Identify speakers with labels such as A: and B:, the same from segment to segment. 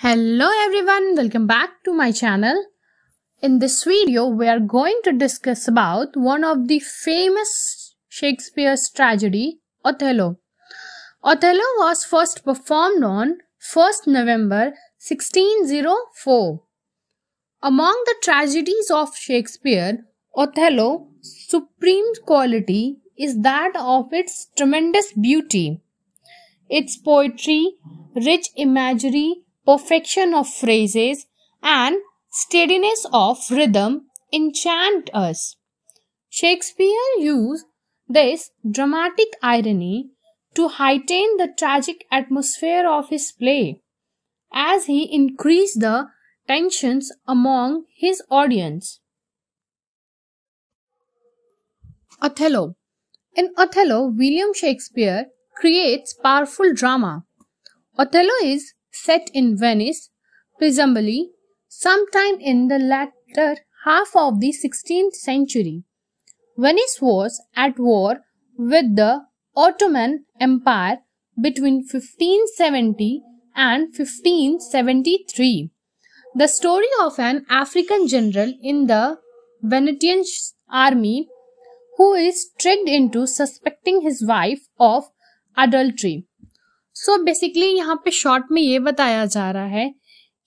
A: Hello everyone, welcome back to my channel. In this video, we are going to discuss about one of the famous Shakespeare's tragedy, Othello. Othello was first performed on 1st November 1604. Among the tragedies of Shakespeare, Othello's supreme quality is that of its tremendous beauty. Its poetry, rich imagery, perfection of phrases, and steadiness of rhythm enchant us. Shakespeare used this dramatic irony to heighten the tragic atmosphere of his play, as he increased the tensions among his audience. Othello. In Othello, William Shakespeare creates powerful drama. Othello is set in Venice, presumably sometime in the latter half of the 16th century. Venice was at war with the Ottoman Empire between 1570 and 1573. The story of an African general in the Venetian army who is tricked into suspecting his wife of adultery. So basically यहाँ पे short में ये बताया जा रहा है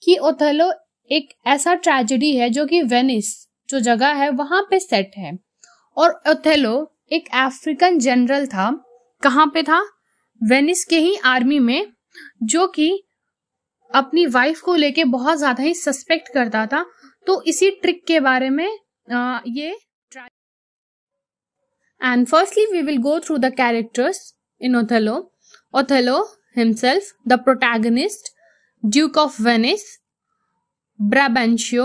A: कि Othello एक ऐसा ट्रेजेडी है जो कि वेनिस जो जगह है वहां पे सेट है और ओथेलो एक अफ्रीकन जनरल था. कहाँ पे था? वेनिस के ही आर्मी में, जो कि अपनी वाइफ को लेके बहुत ज्यादा ही सस्पेक्ट करता था. तो इसी ट्रिक के बारे में ये and firstly we will go through the characters in Othello. Othello himself, the protagonist, Duke of Venice, Brabantio,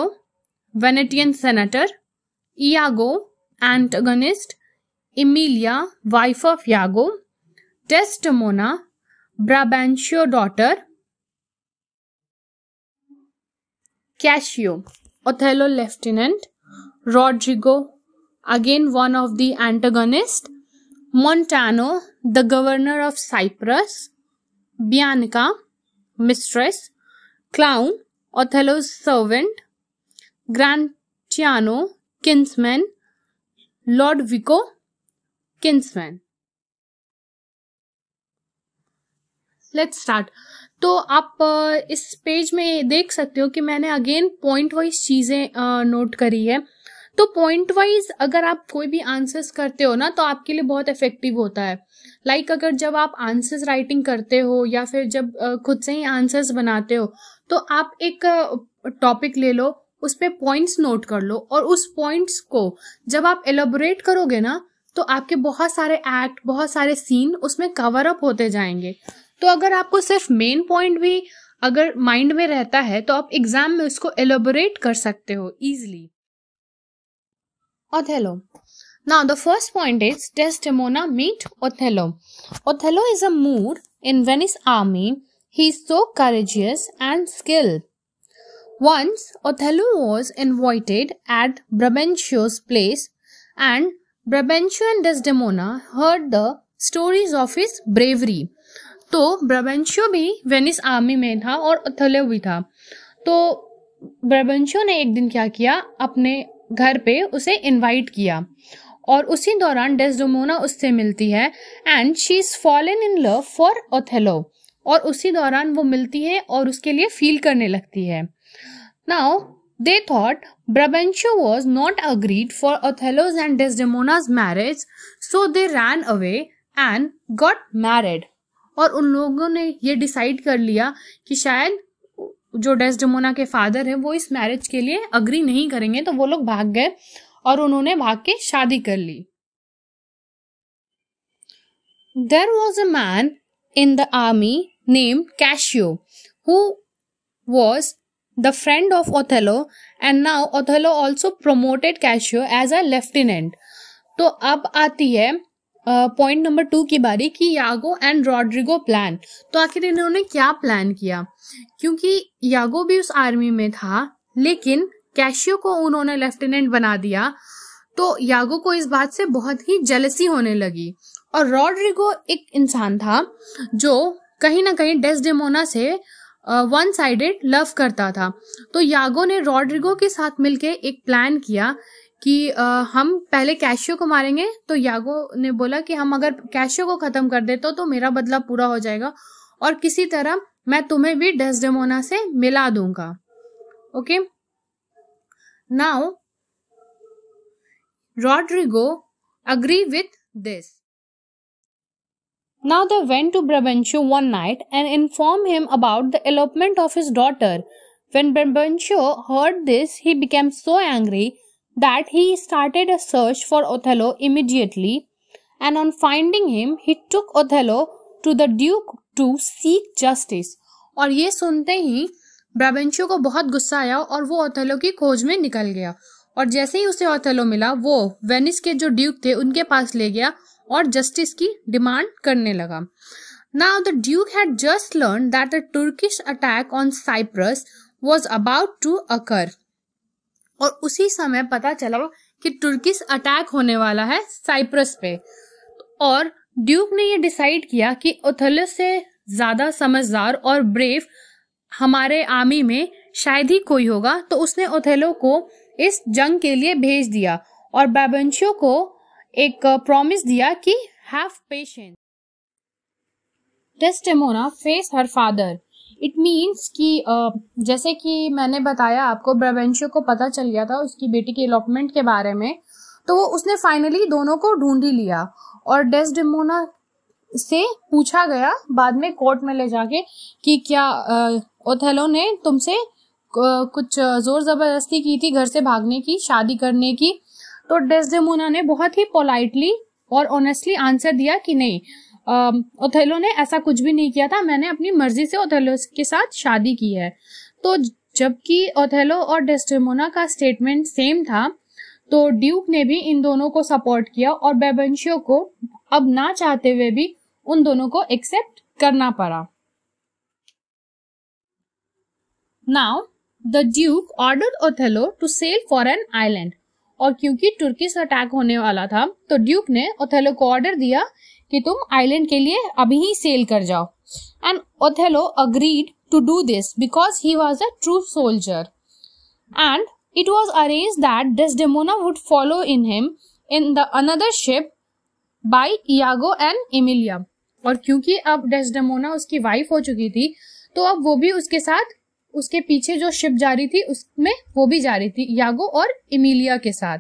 A: Venetian senator, Iago, antagonist, Emilia, wife of Iago, Desdemona, Brabantio daughter, Cassio, Othello lieutenant, Rodrigo, again one of the antagonists, Montano, the governor of Cyprus, Bianca, mistress, Clown, Othello's servant, Gratiano, kinsman, Lodovico, kinsman. Let's start. तो आप इस page में देख सकते हो कि मैंने again point wise चीजें नोट करी है. तो पॉइंट वाइज अगर आप कोई भी आंसर्स करते हो ना तो आपके लिए बहुत इफेक्टिव होता है. लाइक अगर जब आप आंसर्स राइटिंग करते हो या फिर जब खुद से ही आंसर्स बनाते हो तो आप एक टॉपिक ले लो, उस पे पॉइंट्स नोट कर लो और उस पॉइंट्स को जब आप एलोबोरेट करोगे ना तो आपके बहुत सारे एक्ट, बहुत सारे सीन उसमें कवर अप होते जाएंगे. तो अगर आपको सिर्फ मेन पॉइंट भी अगर माइंड में रहता है तो आप एग्जाम में उसको एलोबोरेट कर सकते हो easily. Othello. Now the first point is Desdemona meet Othello. Othello is a Moor in Venice army. He is so courageous and skilled. Once Othello was invited at Brabantio's place and Brabantio and Desdemona heard the stories of his bravery. तो ब्राबेंशियो भी Venice army में था और Othello भी था. तो ब्राबेंशियो ने एक दिन क्या किया, अपने घर पे उसे इनवाइट किया और उसी दौरान डेस्डेमोना उससे मिलती है and she is fallen in love for Othello और उसी दौरान वो मिलती है और उसके लिए फील करने लगती है. Now they thought Brabantio was not agreed for Othello's and Desdemona's marriage, so they ran away and got married. और उन लोगों ने ये डिसाइड कर लिया कि शायद जो डेस्डेमोना के फादर है वो इस मैरिज के लिए अग्री नहीं करेंगे, तो वो लोग भाग गए और उन्होंने भाग के शादी कर ली. There was a man in the army named Cassio who was the friend of Othello and now Othello also promoted Cassio as a lieutenant. तो अब आती है पॉइंट नंबर 2 की बारी कि यागो एंड रॉड्रिगो प्लान. तो आखिर इन्होंने क्या प्लान किया, क्योंकि यागो भी उस आर्मी में था लेकिन कैशियो को उन्होंने लेफ्टिनेंट बना दिया. तो यागो को इस बात से बहुत ही जेलसी होने लगी और रॉड्रिगो एक इंसान था जो कहीं ना कहीं डेस्डेमोना से वन साइडेड लव करता था। तो यागो ने रॉड्रिगो के साथ मिलके एक प्लान किया कि हम पहले कैशियो को मारेंगे। तो यागो ने बोला कि हम अगर कैशियो को खत्म कर दे तो मेरा बदला पूरा हो जाएगा और किसी तरह मैं तुम्हें भी डेस्डेमोना से मिला दूंगा। Okay, now Roderigo agree with this. Now they went to Brabantio one night and informed him about the elopement of his daughter. When Brabantio heard this, he became so angry that he started a search for Othello immediately, and on finding him, he took Othello to the Duke to seek justice. और ये सुनते ही ब्राबेंशियो को बहुत गुस्सा आया और वो Othello की खोज में निकल गया। और जैसे ही उसे ओथेलो मिला, वो वेनिस के जो ड्यूक थे उनके पास ले गया और जस्टिस की डिमांड करने लगा। Now the duke had just learn that a Turkish attack on Cyprus was about to occur. और उसी समय पता चला कि तुर्किश अटैक होने वाला है साइप्रस पे। और ड्यूक ने ये डिसाइड किया कि ओथेलो से ज्यादा समझदार और ब्रेव हमारे आर्मी में शायद ही कोई होगा। तो उसने ओथेलो को इस जंग के लिए भेज दिया और ब्राबेंशियो को एक प्रॉमिस दिया कि have patience. Desdemona face her father. It means कि जैसे कि मैंने बताया आपको, ब्राबेंशियो को पता चल गया था उसकी बेटी के इलॉपमेंट के बारे में, तो वो उसने फाइनली दोनों को ढूंढ ही लिया। और डेस्डेमोना से पूछा गया बाद में कोर्ट में ले जाके कि क्या ओथेलो ने तुमसे कुछ जोर जबरदस्ती की थी घर से भागने की, शादी करने की। तो डेस्डेमोना ने बहुत ही पोलाइटली और ऑनेस्टली आंसर दिया कि नहीं, ओथेलो ने ऐसा कुछ भी नहीं किया था, मैंने अपनी मर्जी से ओथेलो के साथ शादी की है। तो जबकि ओथेलो और डेस्डेमोना का स्टेटमेंट सेम था, तो ड्यूक ने भी इन दोनों को सपोर्ट किया और ब्राबेंशियो को अब ना चाहते हुए भी उन दोनों को एक्सेप्ट करना पड़ा। Now the duke ordered Othello to sail for an island. और क्योंकि तुर्किश अटैक होने वाला था, तो ड्यूक ने ओथेलो को ऑर्डर दिया कि तुम आइलैंड के लिए अभी ही सेल कर जाओ। And Othello agreed to do this because he was a true soldier. And it was arranged that Desdemona would follow him in the another ship by Iago and Emilia. और क्योंकि अब Desdemona उसकी wife हो चुकी थी, तो अब वो भी उसके साथ, उसके पीछे जो शिप जा रही थी उसमें वो भी जा रही थी, यागो और इमिलिया के साथ।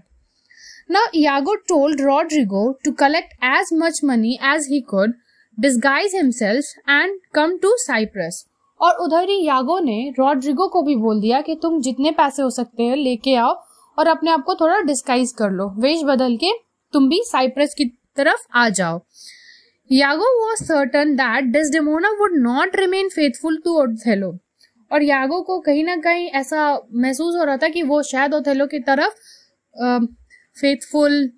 A: Now Iago told Rodrigo to collect as much money as he could, disguise himself and come to Cyprus. और उधर ही यागो ने रॉड्रिगो को भी बोल दिया कि तुम जितने पैसे हो सकते हैं लेके आओ और अपने आप को थोड़ा डिस्गाइज कर लो, वेश बदल के तुम भी साइप्रस की तरफ आ जाओ। Iago was certain that Desdemona would not remain faithful to Othello. और यागो को कहीं ना कहीं ऐसा महसूस हो रहा था कि वो शायद ओथेलो की तरफ फेथफुल,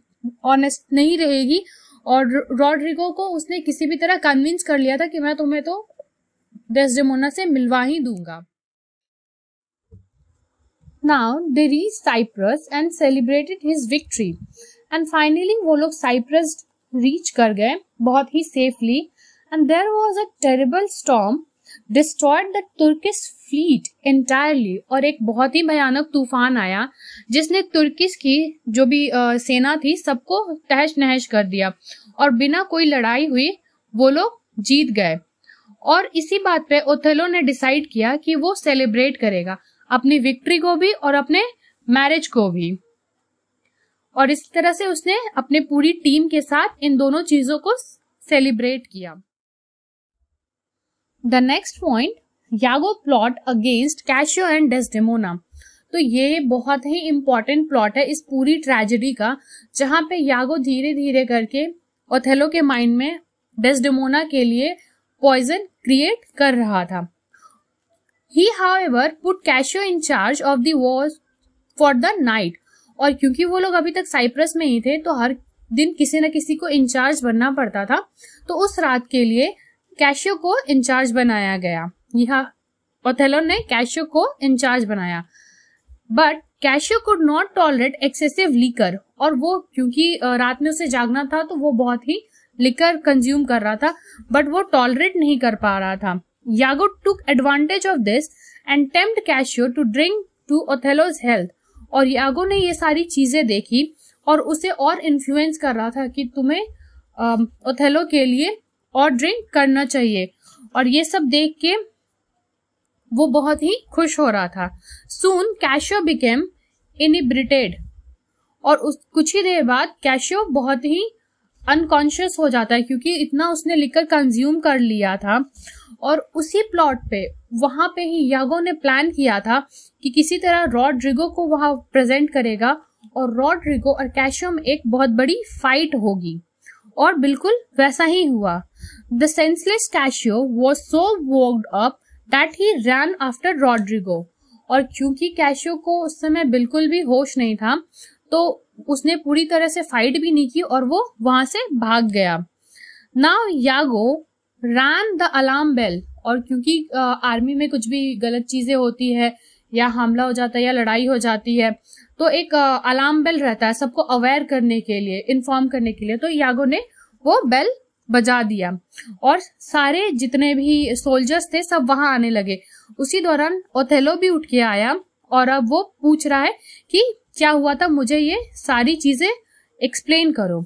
A: ऑनेस्ट नहीं रहेगी। और रॉड्रिगो को उसने किसी भी तरह कन्विंस कर लिया था कि मैं तुम्हें तो डेस्डेमोना से मिलवा ही दूंगा। Now they reached Cyprus and celebrated his victory. And finally वो लोग साइप्रस रीच कर गए बहुत ही safely. And there was a terrible storm, destroyed the Turkish fleet entirely. और एक बहुत ही भयानक तूफान आया जिसने तुर्किश की जो भी सेना थी सबको तहस नहस कर दिया और बिना कोई लड़ाई हुई वो लोग जीत गए। और इसी बात पे ओथेलो ने डिसाइड किया कि वो सेलिब्रेट करेगा अपनी विक्ट्री को भी और अपने मैरिज को भी। और इस तरह से उसने अपने पूरी टीम के साथ इन दोनों चीजों को सेलिब्रेट किया। The next point, यागो plot against cashew and Desdemona. तो ये बहुत ही इंपॉर्टेंट प्लॉट है इस पूरी ट्रेजेडी का, जहां पे यागो धीरे धीरे करके ओथेलो के माइंड में डेस्डेमोना के लिए पॉइजन क्रिएट कर रहा था। He, however, put Cassio in charge of the war for the night. और क्योंकि वो लोग अभी तक साइप्रस में ही थे, तो हर दिन किसी न किसी को इंचार्ज बनना पड़ता था। तो उस रात के लिए कैशियो को इंचार्ज बनाया गया। यहाँ ओथेलो ने कैशियो को इंचार्ज बनाया। But cashew could not tolerate excessive liquor. और वो क्योंकि रात में उसे जागना था, तो वो बहुत ही लिकर कंज्यूम कर रहा था, बट वो टॉलरेट नहीं कर पा रहा था। Iago took advantage of this and tempted Cassio to drink to Othello's health. और यागो ने ये सारी चीजें देखी और उसे और इन्फ्लुएंस कर रहा था कि तुम्हें ओथेलो के लिए और ड्रिंक करना चाहिए, और ये सब देख के वो बहुत ही खुश हो रहा था. Soon Cassio became inebriated, और कुछ ही देर बाद कैशियो बहुत ही अनकॉन्शियस हो जाता है क्योंकि इतना उसने लिकर कंज्यूम कर लिया था. और उसी प्लॉट पे वहां पे ही यागो ने प्लान किया था कि किसी तरह रॉड्रिगो को वहां प्रेजेंट करेगा और रॉड्रिगो और कैशियो में एक बहुत बड़ी फाइट होगी, और बिल्कुल वैसा ही हुआ. The senseless Cassio was so worked up that he ran after Roderigo. और क्योंकि कैशियो को उस समय बिल्कुल भी होश नहीं था तो उसने पूरी तरह से फाइट भी नहीं की और वो वहां से भाग गया. Now Iago ran the alarm bell. और क्योंकि आर्मी में कुछ भी गलत चीजें होती है या हमला हो जाता है या लड़ाई हो जाती है तो एक अलार्म बेल रहता है सबको अवेयर करने के लिए, इन्फॉर्म करने के लिए. तो यागो ने वो बेल बजा दिया और सारे जितने भी सोल्जर्स थे सब वहां आने लगे. उसी दौरान ओथेलो भी उठ के आया और अब वो पूछ रहा है कि क्या हुआ था, मुझे ये सारी चीजें एक्सप्लेन करो.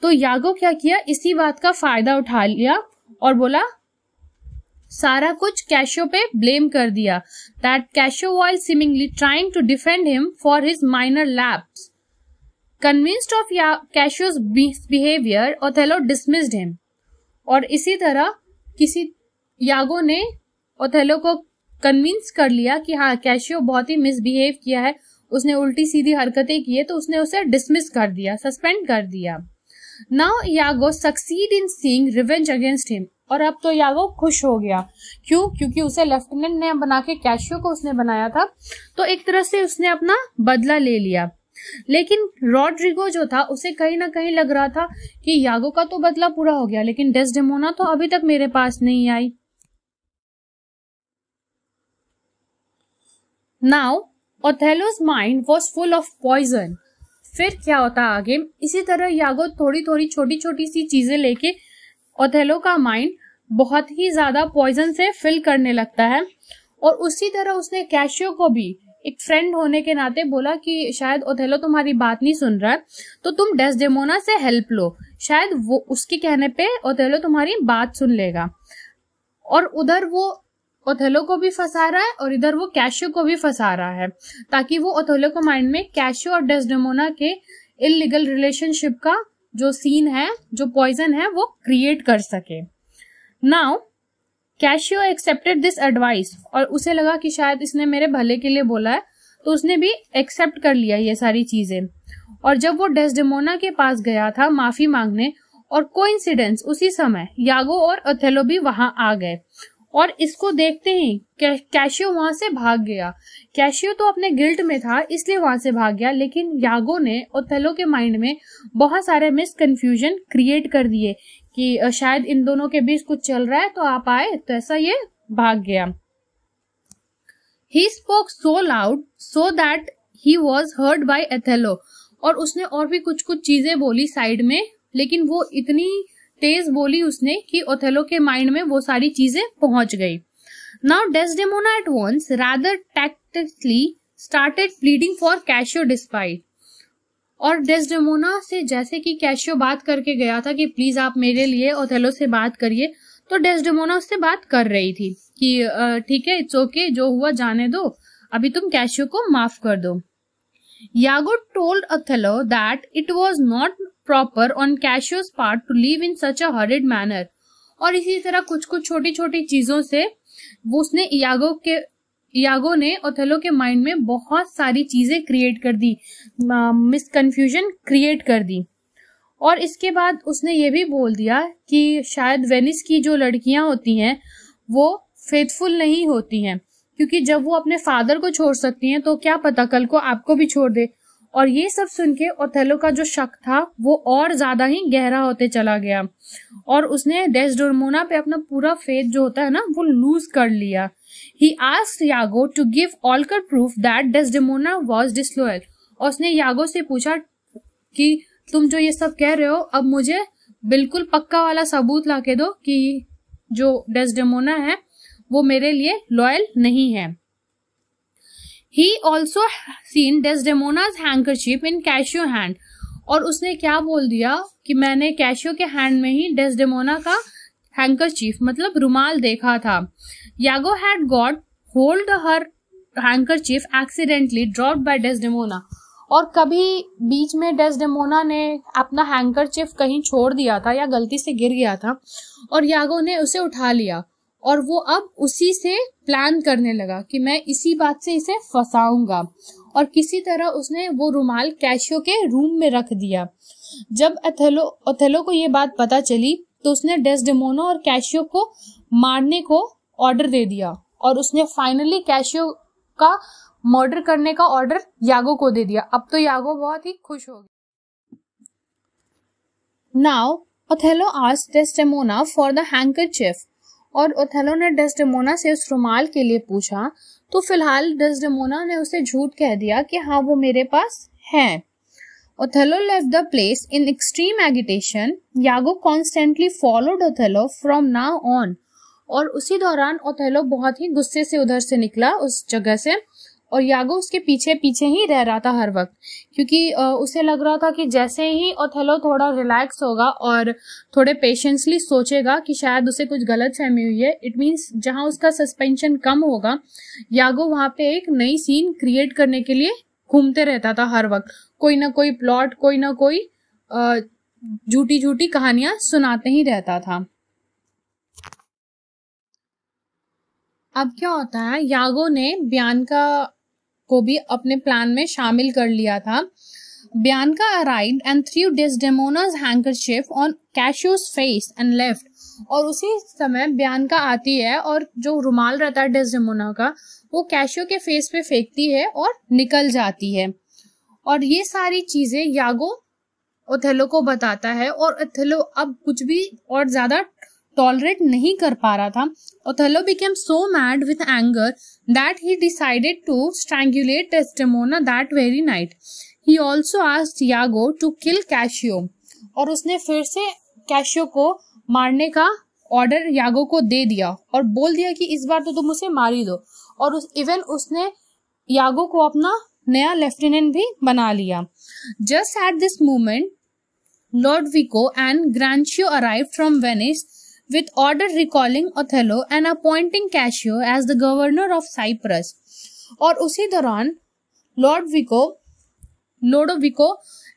A: तो यागो क्या किया, इसी बात का फायदा उठा लिया और बोला सारा कुछ कैशियो पे ब्लेम कर दिया. That Cassio while seemingly trying to defend him for his minor lapse. Convinced of Cassio's behaviour Othello dismissed him. और इसी तरह यागो ने ओथेलो को कन्विंस कर लिया कि हाँ कैशियो बहुत ही मिसबिहेव किया है, उसने उल्टी सीधी हरकतें की है, तो उसने उसे डिसमिस कर दिया, सस्पेंड कर दिया. Now यागो succeed in seeing revenge against him. और अब तो यागो खुश हो गया. क्यों? क्योंकि उसे लेफ्टिनेंट ने बना के कैशियो को उसने बनाया था, तो एक तरह से उसने अपना बदला ले लिया. लेकिन रॉड्रिगो जो था उसे कहीं ना कहीं लग रहा था कि यागो का तो बदला पूरा हो गया लेकिन डेस्डेमोना तो अभी तक मेरे पास नहीं आई. Now Othello's mind was full of poison. फिर क्या होता आगे, इसी तरह यागो थोड़ी थोड़ी छोटी छोटी सी चीजें लेके ओथेलो का माइंड बहुत ही ज्यादा पॉइजन से फिल करने लगता है. और उसी तरह उसने कैशियो को भी एक फ्रेंड होने के नाते बोला कि शायद ओथेलो तुम्हारी बात नहीं सुन रहा है तो तुम डेस्डेमोना से हेल्प लो, शायद वो उसके कहने पे ओथेलो तुम्हारी बात सुन लेगा. और उधर वो ओथेलो को भी फंसा रहा है और इधर वो कैशियो को भी फंसा रहा है ताकि वो ओथेलो को माइंड में कैशियो और डेस्डेमोना के इलीगल रिलेशनशिप का जो सीन है, जो पॉइजन है, वो क्रिएट कर सके. Now cashew accepted this advice. और उसे लगा कि शायद इसने मेरे भले के लिए बोला है तो उसने भी एक्सेप्ट कर लिया ये सारी चीजें. और जब वो डेस्डेमोना के पास गया था माफी मांगने, और कोइंसिडेंस उसी समय यागो और ओथेलो भी वहां आ गए. और इसको देखते ही कैशियो वहां से भाग गया. कैशियो तो अपने गिल्ट में था इसलिए वहां से भाग गया, लेकिन यागो ने ओथेलो के माइंड में बहुत सारे मिसकंफ्यूजन क्रिएट कर दिए कि शायद इन दोनों के बीच कुछ चल रहा है तो आप आए, तो ऐसा ये भाग गया. He spoke so loud so that he was heard by Othello. और उसने और भी कुछ कुछ चीजें बोली साइड में, लेकिन वो इतनी तेज बोली उसने कि ओथेलो के माइंड में वो सारी चीजें पहुंच गई. Now Desdemona at once rather tactically started pleading for Cassio despite. और डेस्डेमोना से जैसे कि कैशियो बात करके गया था कि प्लीज आप मेरे लिए ओथेलो से बात करिए, तो डेस्डेमोना उससे बात कर रही थी कि ठीक है, इट्स ओके, जो हुआ जाने दो, अभी तुम कैशियो को माफ कर दो. Iago told Othello that it was not proper on Cassio's part to leave in such a horrid manner. और इसी तरह कुछ कुछ छोटी छोटी चीजों से वो उसने यागो ने ओथेलो के माइंड में बहुत सारी चीजें क्रिएट कर दी, मिसकंफ्यूजन क्रिएट कर दी. और इसके बाद उसने ये भी बोल दिया कि शायद वेनिस की जो लड़कियां होती हैं वो फेथफुल नहीं होती हैं, क्योंकि जब वो अपने फादर को छोड़ सकती हैं तो क्या पता कल को आपको भी छोड़ दे. और ये सब सुन के ओथेलो का जो शक था वो और ज्यादा ही गहरा होते चला गया और उसने डेस्डेमोना पे अपना पूरा फेथ जो होता है ना वो लूज कर लिया. He asked यागो to give all proof that Desdemona was disloyal. और उसने यागो से पूछा कि तुम जो ये सब कह रहे हो अब मुझे बिल्कुल पक्का वाला सबूत लाके दो कि जो डेस्डेमोना है वो मेरे लिए लॉयल नहीं है। He also seen Desdemona's handkerchief in Cassio hand, और उसने क्या बोल दिया कि मैंने कैशियो के हैंड में ही डेस्डेमोना का हैंकरचीफ मतलब रुमाल देखा था। Iago had got hold her handkerchief accidentally dropped by Desdemona, और कभी बीच में डेस्डेमोना ने अपना हैंकरचीफ कहीं छोड़ दिया था या गलती से गिर गया था और यागो ने उसे उठा लिया, और वो अब उसी से प्लान करने लगा कि मैं इसी बात से इसे फंसाऊंगा, और किसी तरह उसने वो रुमाल कैशियो के रूम में रख दिया। जब ओथेलो को ये बात पता चली तो उसने डेस्डेमोना और कैशियो को मारने को ऑर्डर दे दिया, और उसने फाइनली कैशियो का मर्डर करने का ऑर्डर यागो को दे दिया। अब तो यागो बहुत ही खुश हो गया। Now Othello asked Desdemona for the handkerchief, और ओथेलो ने डेस्डेमोना से उस रुमाल के लिए पूछा, तो फिलहाल डेस्डेमोना ने उसे झूठ कह दिया कि हाँ वो मेरे पास है। Othello left the place in extreme agitation. यागो constantly followed Othello from now on, और उसी दौरान ओथेलो बहुत ही गुस्से से उधर से निकला उस जगह से, और यागो उसके पीछे पीछे ही रह रहा था हर वक्त, क्योंकि उसे लग रहा था कि जैसे ही ओथेलो थोड़ा रिलैक्स होगा और थोड़े पेशेंसली सोचेगा कि शायद उसे कुछ गलत फहमी हुई है, इट मीन्स जहां उसका सस्पेंशन कम होगा, यागो वहां पे एक नई सीन क्रिएट करने के लिए घूमते रहता था हर वक्त, कोई ना कोई प्लॉट, कोई ना कोई झूठी झूठी कहानियां सुनाते ही रहता था। अब क्या होता है, यागो ने बियांका को भी अपने प्लान में शामिल कर लिया था। Bianca arrived and threw Desdemona's handkerchief on Cassio's face and left, और उसी समय बियांका आती है और जो रुमाल रहता है डेस्डेमोना का वो कैशियो के फेस पे फेंकती है और निकल जाती है। और ये सारी चीजें यागो ओथेलो को बताता है, और ओथेलो अब कुछ भी और ज्यादा टॉलरेट नहीं कर पा रहा था। Othello became so mad with anger that he decided to strangulate Desdemona that very night. He also asked Iago to kill Cassio, और उसने फिर से कैशियो को मारने का ऑर्डर यागो को दे दिया और बोल दिया कि इस बार तो तुम उसे मार ही दो, और इवन उसने यागो को अपना नया लेफ्टिनेंट भी बना लिया। Just at this moment, Lodovico and Grancio arrived from Venice with order recalling Othello and appointing Cassio as the governor of Cyprus, और उसी दौरान लोडोविको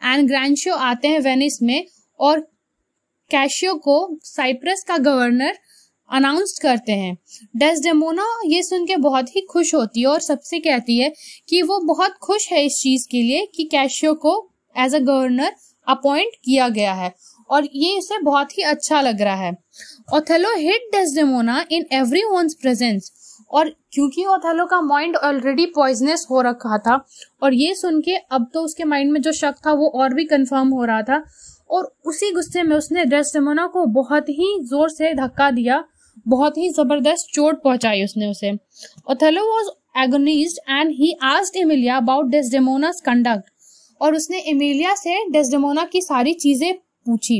A: एंड ग्रांशियो आते हैं वेनिस में और कैशियो को साइप्रस का गवर्नर अनाउंस करते हैं। डेस्डेमोना ये सुन के बहुत ही खुश होती है और सबसे कहती है कि वो बहुत खुश है इस चीज के लिए कि कैशियो को एज अ गवर्नर अपॉइंट किया गया है, और ये इसे बहुत ही अच्छा लग रहा है। ओथेलो हिट डेस्डेमोना इन एवरीवन्स प्रेजेंस, और क्योंकि ओथेलो का माइंड ऑलरेडी पॉइजनस हो रखा था और ये सुन के अब तो उसके माइंड में जो शक था वो और भी कंफर्म हो रहा था, और उसी गुस्से में उसने डेस्डेमोना को बहुत ही जोर से धक्का दिया, बहुत ही जबरदस्त चोट पहुंचाई उसने उसे। Othello was agonised and he asked Emilia about Desdemona's conduct, और उसने एमिलिया से डेस्डेमोना की सारी चीजें पूछी।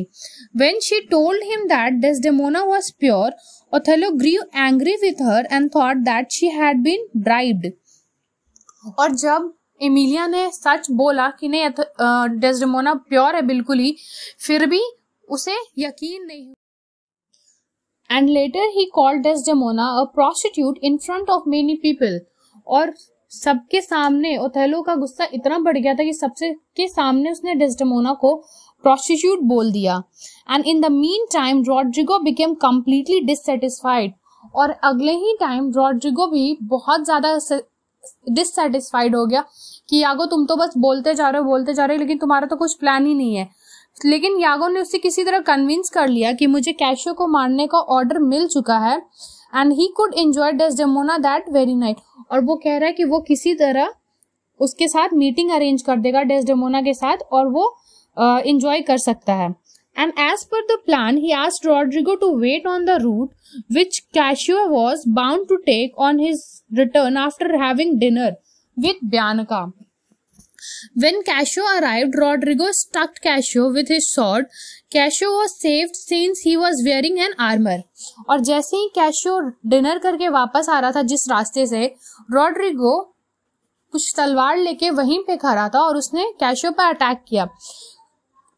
A: When she told him that Desdemona was pure, Othello grew angry with her and thought that she had been bribed. और जब Emilia ने सच बोला कि नहीं डेस्डेमोना प्योर है बिल्कुल ही, फिर भी उसे यकीन नहीं हुआ। And later he called Desdemona a prostitute in front of many people, और सबके सामने ओथेलो का गुस्सा इतना बढ़ गया था कि सबसे के सामने उसने डेस्डेमोना को prostitute बोल दिया। And in the meantime Rodrigo became completely dissatisfied, और अगले ही टाइम रॉड्रिगो भी बहुत ज्यादा डिससेटिस्फाइड हो गया कि यागो तुम तो बस बोलते जा रहे हो लेकिन तुम्हारा तो कुछ प्लान ही नहीं है। लेकिन यागो ने उसे किसी तरह कन्विंस कर लिया कि मुझे कैशियो को मारने का ऑर्डर मिल चुका है and he could enjoy Desdemona that very night, और वो कह रहा है कि वो किसी तरह उसके साथ मीटिंग अरेंज कर देगा डेस्डेमोना के साथ और वो enjoy कर सकता है। And as per the plan, he asked Rodrigo to wait on the route which Cassio was bound to take on his return after having dinner with Bianca. When Cassio arrived, Rodrigo struck Cassio with his sword. Cassio was saved since he was wearing an armor. और जैसे ही Cassio dinner करके वापस आ रहा था जिस रास्ते से, Rodrigo कुछ तलवार लेके वहीं पे खड़ा था और उसने Cassio पर अटैक किया.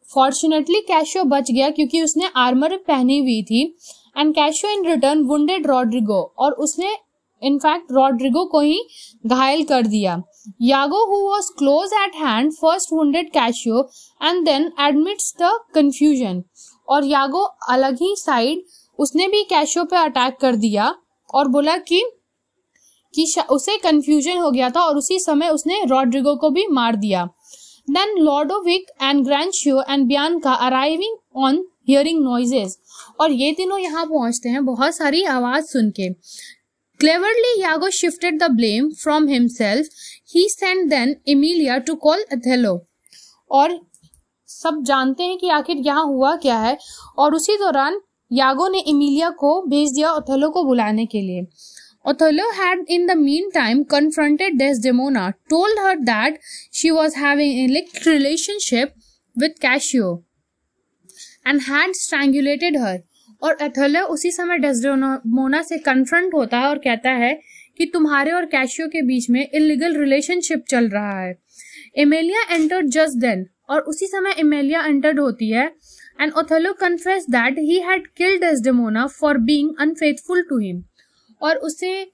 A: Fortunately, Cassio बच गया क्योंकि उसने आर्मर पहनी हुई थी. And Cassio in return wounded Rodrigo, और उसने इनफैक्ट रॉड्रिगो को ही घायल कर दिया. यागो who was close at hand first wounded Cassio and then admits the confusion. और यागो अलग ही साइड उसने भी Cassio पे अटैक कर दिया और बोला कि उसे कंफ्यूजन हो गया था और उसी समय उसने रॉड्रिगो को भी मार दिया. Then Lodovic and Grancio and Bianca arriving on hearing noises. और ये तीनों यहाँ पहुंचते हैं बहुत सारी आवाज सुन के. Cleverly, Iago shifted the blame from himself. He sent then Emilia to call Othello. और सब जानते हैं कि आखिर यहाँ हुआ क्या है और उसी दौरान यागो ने इमिलिया को भेज दिया ओथेलो को बुलाने के लिए. Othello had in the meantime confronted Desdemona, told her that she was having a illicit relationship with Cassio and had strangulated her. और ओथेलो उसी समय डेस्डेमोना से कन्फ्रंट होता है और कहता है कि तुम्हारे और कैशियो के बीच में इलीगल रिलेशनशिप चल रहा है. एमेलिया एंटर्ड जस्ट देन, और उसी समय एमेलिया एंटर्ड होती है. And Othello confessed that he had killed Desdemona for being unfaithful to him. और उसे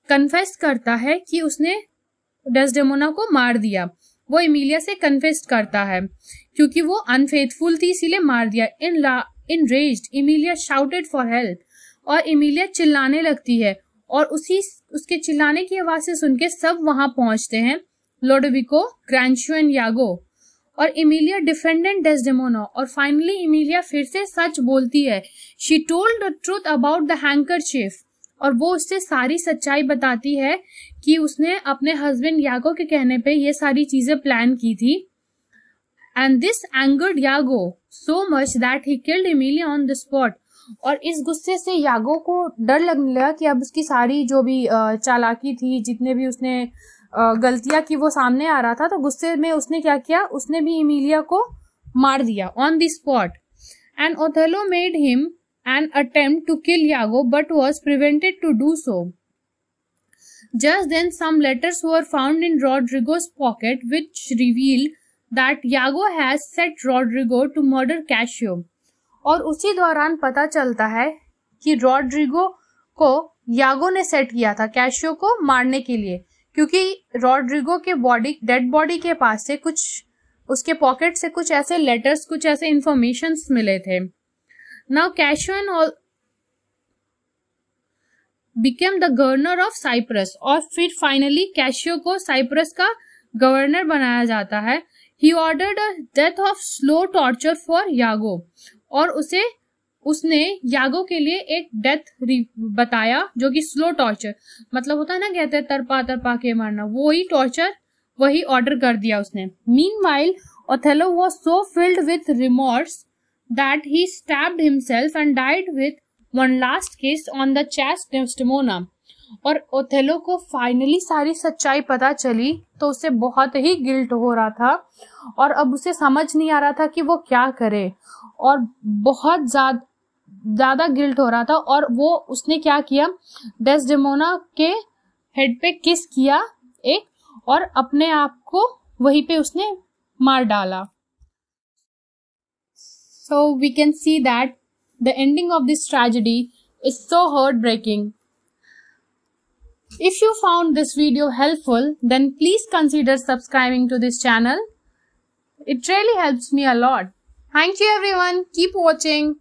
A: कन्फेस करता है कि उसने डेस्डेमोना को मार दिया. वो एमिलिया से कन्फेस करता है क्योंकि वो अनफेथफुल थी इसीलिए मार दिया. Enraged, Emilia shouted for help. और एमिलिया चिल्लाने लगती है और उसके चिल्लाने की आवाज से सुन के सब वहां पहुंचते हैं. लोडोविको, ग्रैंशियो एंड यागो. और एमिलिया डिफेंडेड डेस्डेमोना. और फाइनली एमिलिया फिर से सच बोलती है. She told the truth about the handkerchief. और वो उससे सारी सच्चाई बताती है कि उसने अपने हस्बैंड यागो के कहने पे ये सारी चीजें प्लान की थी. And this angered Iago so much that he killed Emilia on the spot. और इस गुस्से से यागो को डर लगने लगा कि अब उसकी सारी जो भी चालाकी थी, जितने भी उसने गलतियां की वो सामने आ रहा था. तो गुस्से में उसने क्या किया, उसने भी एमिलिया को मार दिया on the spot. And Othello made him an attempt to kill Iago but was prevented to do so. Just then some letters were found in Rodrigo's pocket which revealed that Iago has set Rodrigo to murder Cassio. और उसी दौरान पता चलता है कि Rodrigo को यागो ने set किया था कैशियो को मारने के लिए, क्योंकि रॉड्रिगो के डेड बॉडी के पास से कुछ उसके पॉकेट से कुछ ऐसे लेटर्स, कुछ ऐसे इंफॉर्मेशंस मिले थे. Now Cassio and all became the governor of Cyprus. और फिर फाइनली कैशियो को साइप्रस का गवर्नर बनाया जाता है. He ordered a death of slow torture for Iago. और उसने यागो के लिए एक डेथ बताया जो कि स्लो टॉर्चर मतलब होता है ना, कहते हैं तरपा तरपा के मारना, वही टॉर्चर वही ऑर्डर कर दिया उसने. Meanwhile, Othello was so filled with remorse that he stabbed himself and died with one last kiss on the chest Desdemona. और ओथेलो को फाइनली सारी सच्चाई पता चली तो उसे बहुत ही गिल्ट हो रहा था और अब उसे समझ नहीं आ रहा था कि वो क्या करे और बहुत ज्यादा गिल्ट हो रहा था. और वो उसने क्या किया, डेस्डेमोना के हेड पे किस किया एक और अपने आप को वहीं पे उसने मार डाला. So we can see that the ending of this tragedy is so heartbreaking. If you found this video helpful, then please consider subscribing to this channel. It really helps me a lot. Thank you everyone. Keep watching.